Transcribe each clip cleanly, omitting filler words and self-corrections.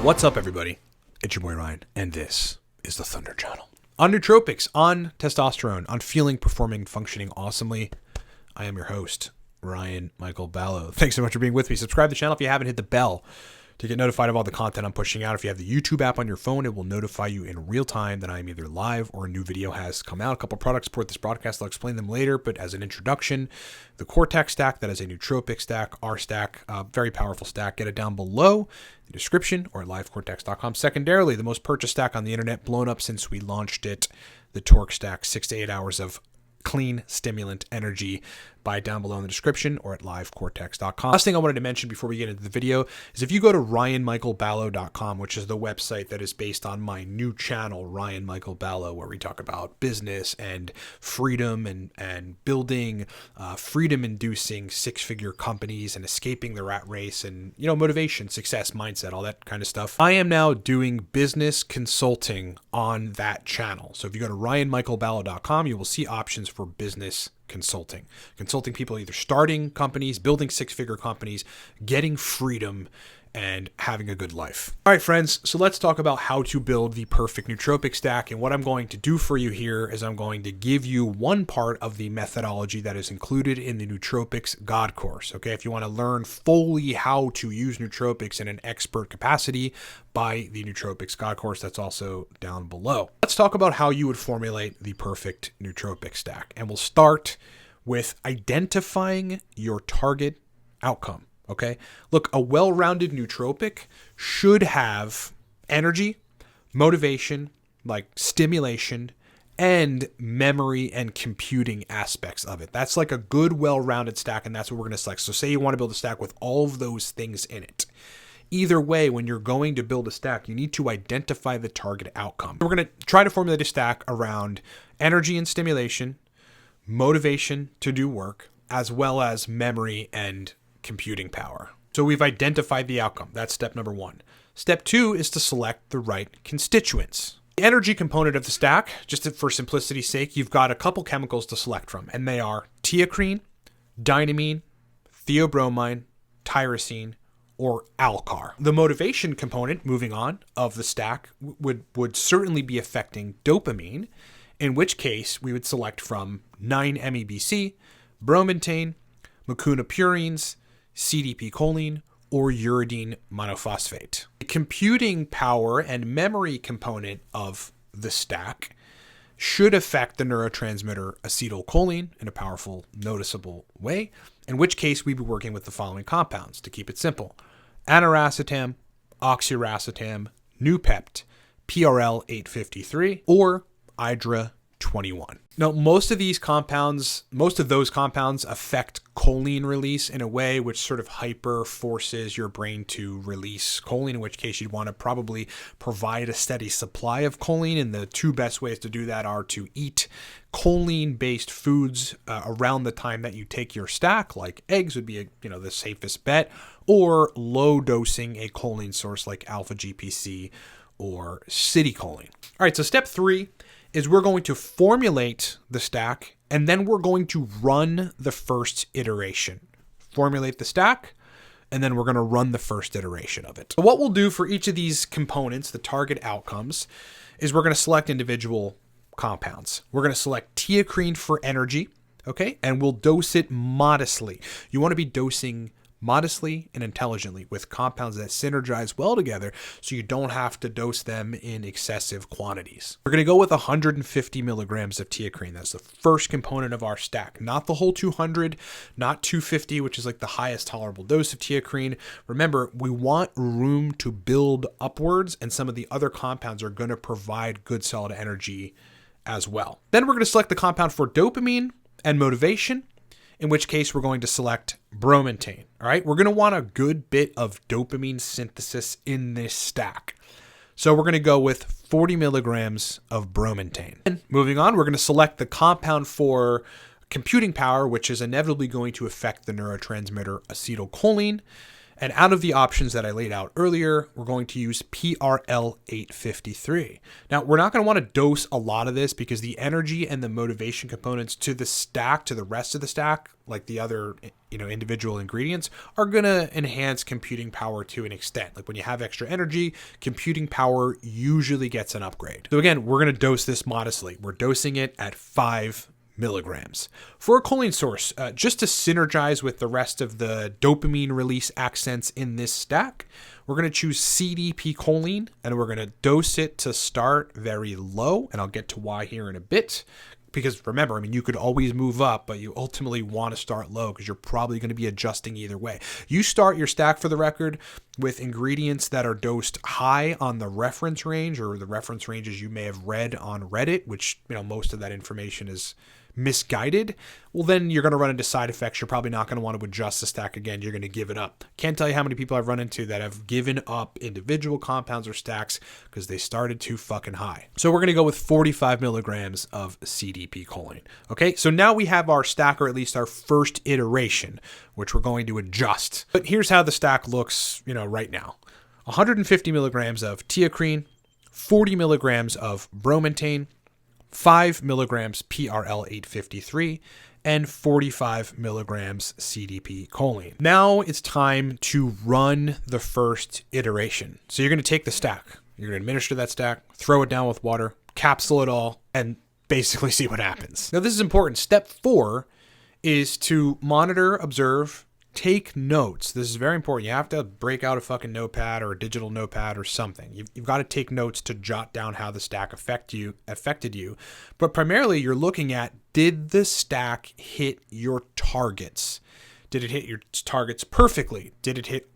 What's up, everybody? It's your boy Ryan, and this is the Thunder Channel. On nootropics, on testosterone, on feeling, performing, functioning awesomely, I am your host, Ryan Michael Ballo. Thanks so much for being with me. Subscribe to the channel if you haven't. Hit the bell to get notified of all the content I'm pushing out. If you have the YouTube app on your phone, it will notify you in real time that I'm either live or a new video has come out. A couple products support this broadcast. I'll explain them later, but as an introduction, the Cortex stack, that is a nootropic stack, our stack, very powerful stack. Get it down below in the description or at livecortex.com. Secondarily, the most purchased stack on the internet, blown up since we launched it, the Torque stack, 6 to 8 hours of clean stimulant energy. Buy it down below in the description or at livecortex.com. Last thing I wanted to mention before we get into the video is if you go to ryanmichaelballo.com, which is the website that is based on my new channel, Ryan Michael Ballo, where we talk about business and freedom and building freedom-inducing six-figure companies and escaping the rat race and, motivation, success, mindset, all that kind of stuff. I am now doing business consulting on that channel. So if you go to ryanmichaelballo.com, you will see options for business consulting people either starting companies, building six-figure companies, getting freedom, and having a good life. All right, friends, so let's talk about how to build the perfect nootropic stack. And what I'm going to do for you here is I'm going to give you one part of the methodology that is included in the Nootropics God course. Okay, if you want to learn fully how to use nootropics in an expert capacity, buy the Nootropics God course. That's also down below. Let's talk about how you would formulate the perfect nootropic stack. And we'll start with identifying your target outcome. Okay, look, a well-rounded nootropic should have energy, motivation, like stimulation, and memory and computing aspects of it. That's like a good, well-rounded stack, and that's what we're going to select. So say you want to build a stack with all of those things in it. Either way, when you're going to build a stack, you need to identify the target outcome. We're going to try to formulate a stack around energy and stimulation, motivation to do work, as well as memory and computing power. So we've identified the outcome. That's step number one. Step two is to select the right constituents. The energy component of the stack, just for simplicity's sake, you've got a couple chemicals to select from, and they are teocrine, dynamine, theobromine, tyrosine, or alcar. The motivation component, moving on, of the stack would certainly be affecting dopamine, in which case we would select from 9-MeBC, bromantane, mucuna purines, CDP choline, or uridine monophosphate. The computing power and memory component of the stack should affect the neurotransmitter acetylcholine in a powerful, noticeable way, in which case we'd be working with the following compounds to keep it simple: aniracetam, oxiracetam, Noopept, PRL 853, or IDRA 21. Now, most of those compounds affect choline release in a way which sort of hyper forces your brain to release choline, in which case you'd want to probably provide a steady supply of choline. And the two best ways to do that are to eat choline-based foods around the time that you take your stack, like eggs would be the safest bet, or low dosing a choline source like alpha GPC or citicholine. All right, so step three is we're going to formulate the stack, and then we're going to run the first iteration. Formulate the stack, and then we're going to run the first iteration of it. So what we'll do for each of these components, the target outcomes, is we're going to select individual compounds. We're going to select teocrine for energy, okay? And we'll dose it modestly. You want to be dosing modestly and intelligently with compounds that synergize well together so you don't have to dose them in excessive quantities. We're going to go with 150 milligrams of teocrine. That's the first component of our stack, not the whole 200, not 250, which is like the highest tolerable dose of teocrine. Remember, we want room to build upwards, and some of the other compounds are going to provide good solid energy as well. Then we're going to select the compound for dopamine and motivation, in which case we're going to select bromantane. All right, we're going to want a good bit of dopamine synthesis in this stack. So we're going to go with 40 milligrams of bromantane. And moving on, we're going to select the compound for computing power, which is inevitably going to affect the neurotransmitter acetylcholine. And out of the options that I laid out earlier, we're going to use PRL 853. Now, we're not going to want to dose a lot of this because the energy and the motivation components to the stack, to the rest of the stack, like the other, individual ingredients, are going to enhance computing power to an extent. Like when you have extra energy, computing power usually gets an upgrade. So again, we're going to dose this modestly. We're dosing it at 5 milligrams. For a choline source, just to synergize with the rest of the dopamine release accents in this stack, we're going to choose CDP choline, and we're going to dose it to start very low, and I'll get to why here in a bit. Because remember, you could always move up, but you ultimately want to start low because you're probably going to be adjusting either way. You start your stack, for the record, with ingredients that are dosed high on the reference range, or the reference ranges you may have read on Reddit, which, most of that information is misguided. Well, then you're going to run into side effects. You're probably not going to want to adjust the stack again. You're going to give it up. Can't tell you how many people I've run into that have given up individual compounds or stacks because they started too fucking high. So we're going to go with 45 milligrams of CDP choline. Okay, so now we have our stack, or at least our first iteration, which we're going to adjust. But here's how the stack looks, right now. 150 milligrams of teacrine, 40 milligrams of bromontane, 5 milligrams PRL 853, and 45 milligrams CDP choline. Now it's time to run the first iteration. So you're going to take the stack, you're going to administer that stack, throw it down with water, capsule it all, and basically see what happens. Now this is important. Step 4 is to monitor, observe, take notes. This is very important. You have to break out a fucking notepad or a digital notepad or something. You've got to take notes to jot down how the stack affected you. But primarily you're looking at, did the stack hit your targets? Did it hit your targets perfectly? Did it hit,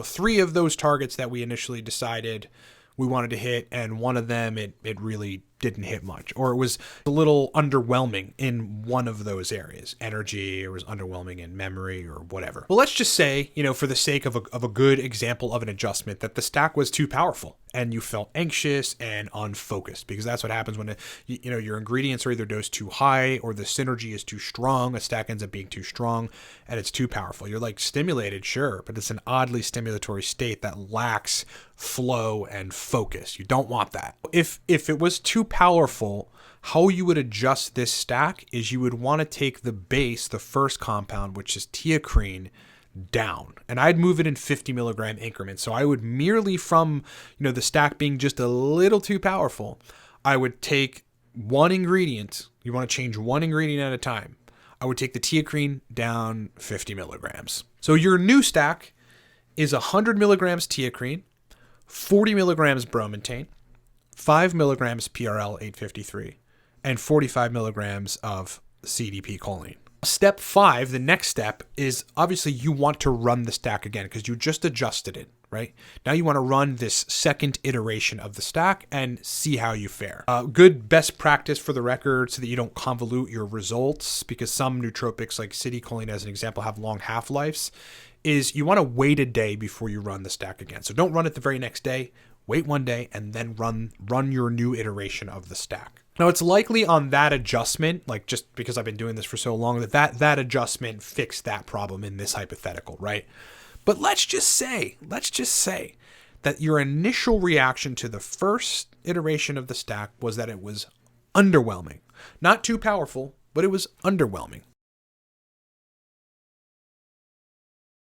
3 of those targets that we initially decided we wanted to hit, and one of them it really didn't hit much, or it was a little underwhelming in one of those areas, energy, or was underwhelming in memory, or whatever. Well, let's just say, for the sake of a good example of an adjustment, that the stack was too powerful and you felt anxious and unfocused, because that's what happens when your ingredients are either dosed too high or the synergy is too strong. A stack ends up being too strong and it's too powerful. You're like stimulated, sure, but it's an oddly stimulatory state that lacks flow and focus. You don't want that. If it was too powerful, how you would adjust this stack is you would want to take the base, the first compound, which is teacrine, down, and I'd move it in 50 milligram increments. So I would merely, from the stack being just a little too powerful, I would take one ingredient. You want to change one ingredient at a time. I would take the teacrine down 50 milligrams. So your new stack is 100 milligrams teacrine, 40 milligrams bromontane, 5 milligrams PRL 853, and 45 milligrams of CDP choline. Step 5, the next step, is obviously you want to run the stack again because you just adjusted it, right? Now you want to run this second iteration of the stack and see how you fare. Good best practice, for the record, so that you don't convolute your results, because some nootropics, like citicoline as an example, have long half-lives, is you want to wait a day before you run the stack again. So don't run it the very next day. Wait one day and then run your new iteration of the stack. Now, it's likely on that adjustment, like just because I've been doing this for so long, that adjustment fixed that problem in this hypothetical, right? But let's just say that your initial reaction to the first iteration of the stack was that it was underwhelming. Not too powerful, but it was underwhelming.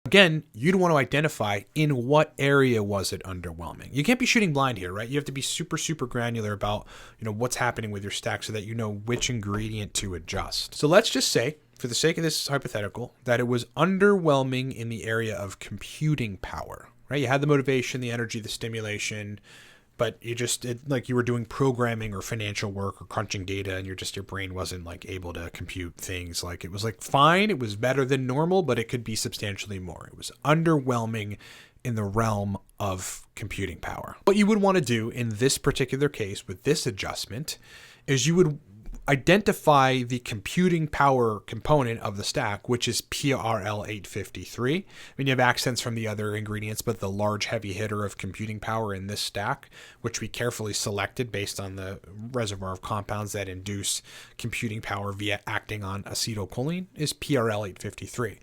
Again, you'd want to identify in what area was it underwhelming. You can't be shooting blind here, right? You have to be super, super granular about, what's happening with your stack so that you know which ingredient to adjust. So let's just say, for the sake of this hypothetical, that it was underwhelming in the area of computing power, right? You had the motivation, the energy, the stimulation, but like you were doing programming or financial work or crunching data, and your brain wasn't able to compute things. Like, it was fine, it was better than normal, but it could be substantially more. It was underwhelming in the realm of computing power. What you would want to do in this particular case with this adjustment is you would identify the computing power component of the stack, which is PRL 853. You have accents from the other ingredients, but the large heavy hitter of computing power in this stack, which we carefully selected based on the reservoir of compounds that induce computing power via acting on acetylcholine, is PRL 853.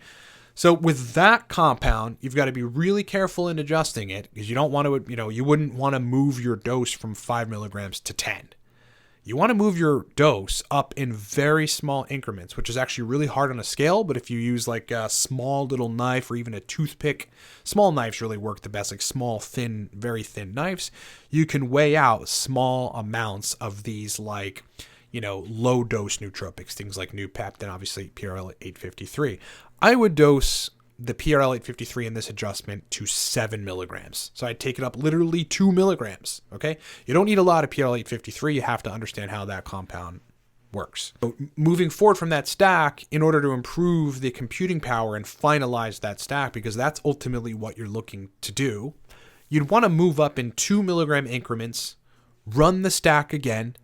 So with that compound, you've got to be really careful in adjusting it because you don't want to, you wouldn't want to move your dose from 5 milligrams to 10. You want to move your dose up in very small increments, which is actually really hard on a scale. But if you use like a small little knife or even a toothpick, small knives really work the best, like small, thin, very thin knives. You can weigh out small amounts of these like, low dose nootropics, things like Nootropic and obviously PRL 853. I would dose the PRL 853 in this adjustment to 7 milligrams. So I'd take it up literally 2 milligrams. Okay. You don't need a lot of PRL 853. You have to understand how that compound works. So moving forward from that stack, in order to improve the computing power and finalize that stack, because that's ultimately what you're looking to do, you'd want to move up in 2 milligram increments, run the stack again,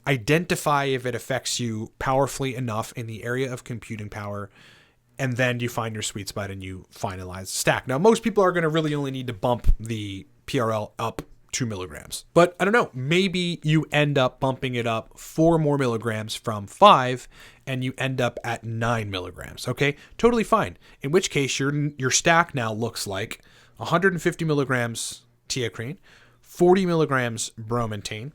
identify if it affects you powerfully enough in the area of computing power, and then you find your sweet spot and you finalize the stack. Now, most people are going to really only need to bump the PRL up 2 milligrams. But I don't know, maybe you end up bumping it up 4 more milligrams from 5 and you end up at 9 milligrams. Okay, totally fine. In which case your stack now looks like 150 milligrams teacrine, 40 milligrams bromontane,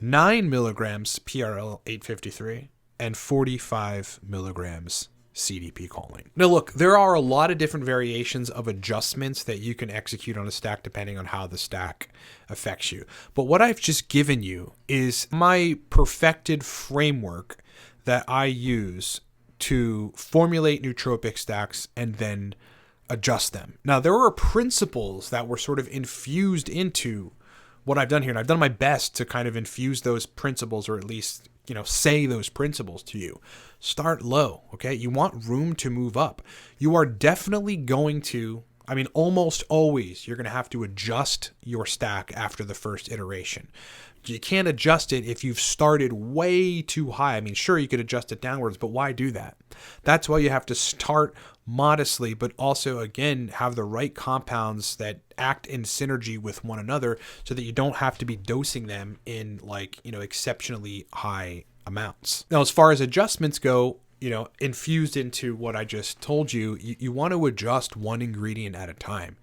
9 milligrams PRL 853, and 45 milligrams CDP choline. Now look, there are a lot of different variations of adjustments that you can execute on a stack depending on how the stack affects you. But what I've just given you is my perfected framework that I use to formulate nootropic stacks and then adjust them. Now there are principles that were sort of infused into what I've done here, and I've done my best to kind of infuse those principles, or at least say those principles to you. Start low, okay? You want room to move up. You are definitely going to, almost always, you're going to have to adjust your stack after the first iteration. You can't adjust it if you've started way too high. Sure, you could adjust it downwards, but why do that? That's why you have to start modestly, but also, again, have the right compounds that act in synergy with one another so that you don't have to be dosing them in exceptionally high amounts. Now, as far as adjustments go, infused into what I just told you, you want to adjust one ingredient at a time.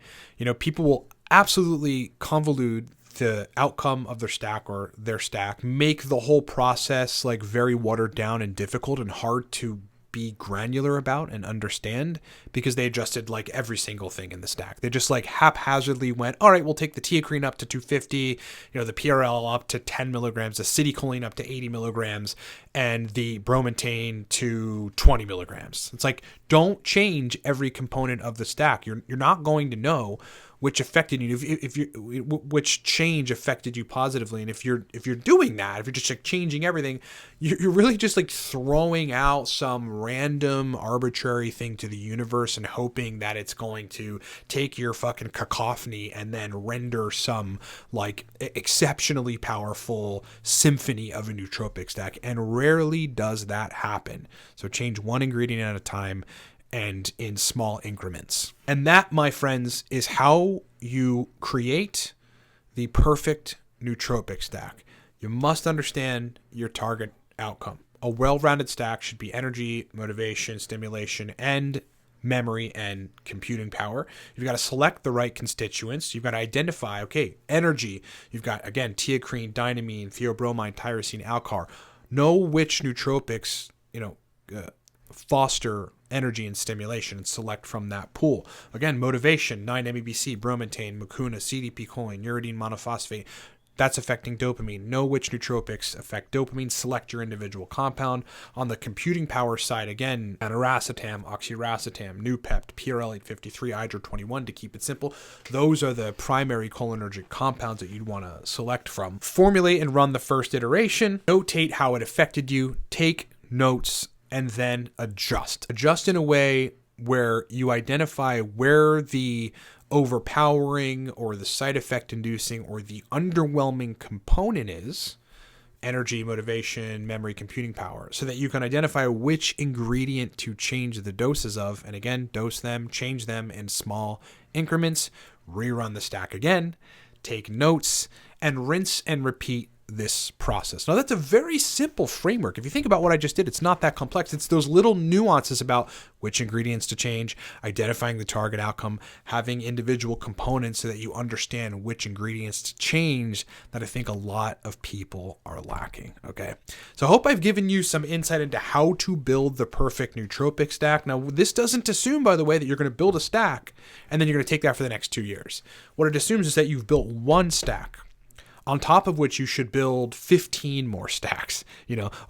People will absolutely convolute the outcome of their stack or their stack, make the whole process like very watered down and difficult and hard to be granular about and understand because they adjusted like every single thing in the stack. They just like haphazardly went, all right, we'll take the teacrine up to 250, the PRL up to 10 milligrams, the acetylcholine up to 80 milligrams, and the bromontane to 20 milligrams. It's like, don't change every component of the stack. You're not going to know which affected you, which change affected you positively. And if you're doing that, if you're just like changing everything, you're really just like throwing out some random arbitrary thing to the universe and hoping that it's going to take your fucking cacophony and then render some like exceptionally powerful symphony of a nootropic stack. And rarely does that happen. So change one ingredient at a time and in small increments. And that, my friends, is how you create the perfect nootropic stack. You must understand your target outcome. A well-rounded stack should be energy, motivation, stimulation, and memory and computing power. You've got to select the right constituents. You've got to identify, okay, energy. You've got, again, teacrine, dynamine, theobromine, tyrosine, alcar. Know which nootropics, foster energy and stimulation and select from that pool. Again, motivation, 9-MeBC, bromontane, mucuna, CDP choline, uridine monophosphate. That's affecting dopamine. Know which nootropics affect dopamine. Select your individual compound. On the computing power side, again, aniracetam, oxiracetam, Noopept, PRL 853, Hydro 21 to keep it simple. Those are the primary cholinergic compounds that you'd want to select from. Formulate and run the first iteration. Notate how it affected you. Take notes and then adjust. Adjust in a way where you identify where the overpowering or the side effect inducing or the underwhelming component is, energy, motivation, memory, computing power, so that you can identify which ingredient to change the doses of. And again, dose them, change them in small increments, rerun the stack again, take notes, and rinse and repeat this process. Now, that's a very simple framework. If you think about what I just did, it's not that complex. It's those little nuances about which ingredients to change, identifying the target outcome, having individual components so that you understand which ingredients to change that I think a lot of people are lacking. Okay. So I hope I've given you some insight into how to build the perfect nootropic stack. Now, this doesn't assume, by the way, that you're going to build a stack and then you're going to take that for the next 2 years. What it assumes is that you've built one stack, on top of which you should build 15 more stacks,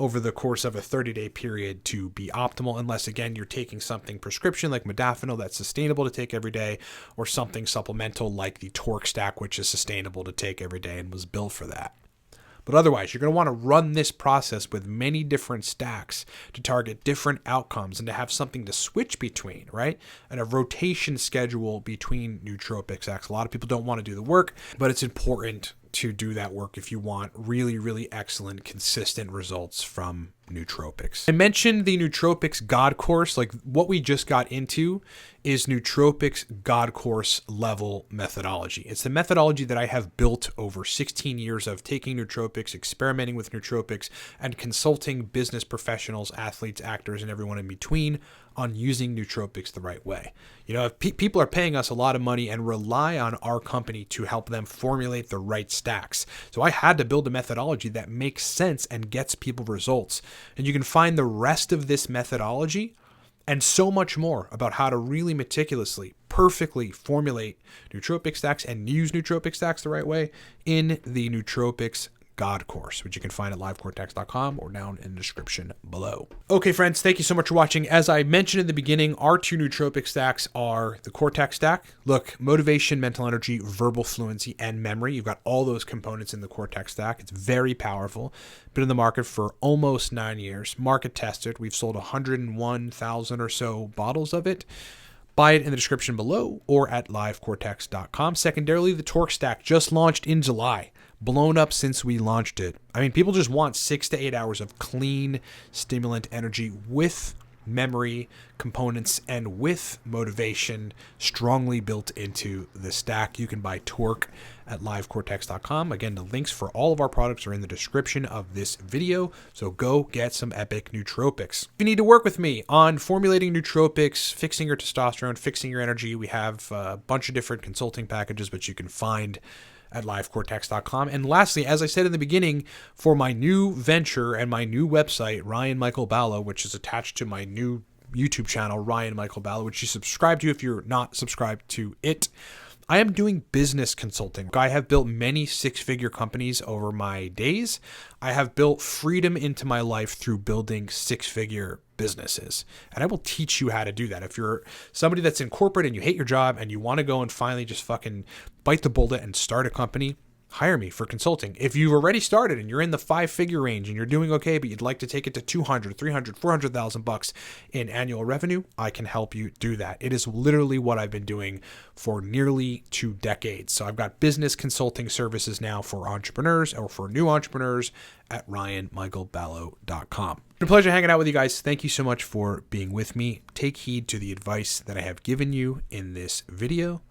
over the course of a 30-day period to be optimal, unless, again, you're taking something prescription like modafinil that's sustainable to take every day, or something supplemental like the Torque stack, which is sustainable to take every day and was built for that. But otherwise, you're going to want to run this process with many different stacks to target different outcomes and to have something to switch between, right? And a rotation schedule between nootropic stacks. A lot of people don't want to do the work, but it's important to do that work if you want really, really excellent, consistent results from nootropics. I mentioned the Nootropics God course. Like, what we just got into is Nootropics God course level methodology. It's the methodology that I have built over 16 years of taking nootropics, experimenting with nootropics, and consulting business professionals, athletes, actors, and everyone in between on using nootropics the right way. If people are paying us a lot of money and rely on our company to help them formulate the right stacks. So I had to build a methodology that makes sense and gets people results. And you can find the rest of this methodology and so much more about how to really meticulously, perfectly formulate nootropic stacks and use nootropic stacks the right way in the Nootropics God course, which you can find at livecortex.com or down in the description below. Okay, friends, thank you so much for watching. As I mentioned in the beginning, our 2 nootropic stacks are the Cortex stack. Look, motivation, mental energy, verbal fluency, and memory. You've got all those components in the Cortex stack. It's very powerful. Been in the market for almost 9 years. Market tested. We've sold 101,000 or so bottles of it. Buy it in the description below or at livecortex.com. Secondarily, the Torque stack just launched in July. Blown up since we launched it. I mean, people just want 6 to 8 hours of clean stimulant energy with memory components and with motivation strongly built into the stack. You can buy Torque at livecortex.com. Again, the links for all of our products are in the description of this video, so go get some epic nootropics. If you need to work with me on formulating nootropics, fixing your testosterone, fixing your energy, we have a bunch of different consulting packages, which you can find at livecortex.com. And lastly, as I said in the beginning, for my new venture and my new website, Ryan Michael Ballo, which is attached to my new YouTube channel, Ryan Michael Ballo, which you subscribe to if you're not subscribed to it, I am doing business consulting. I have built many 6-figure companies over my days. I have built freedom into my life through building 6-figure businesses. And I will teach you how to do that. If you're somebody that's in corporate and you hate your job and you want to go and finally just fucking bite the bullet and start a company, hire me for consulting. If you've already started and you're in the 5-figure range and you're doing okay, but you'd like to take it to 200, 300, 400,000 bucks in annual revenue, I can help you do that. It is literally what I've been doing for nearly 2 decades. So I've got business consulting services now for entrepreneurs or for new entrepreneurs at ryanmichaelballo.com. It's been a pleasure hanging out with you guys. Thank you so much for being with me. Take heed to the advice that I have given you in this video,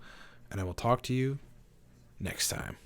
and I will talk to you next time.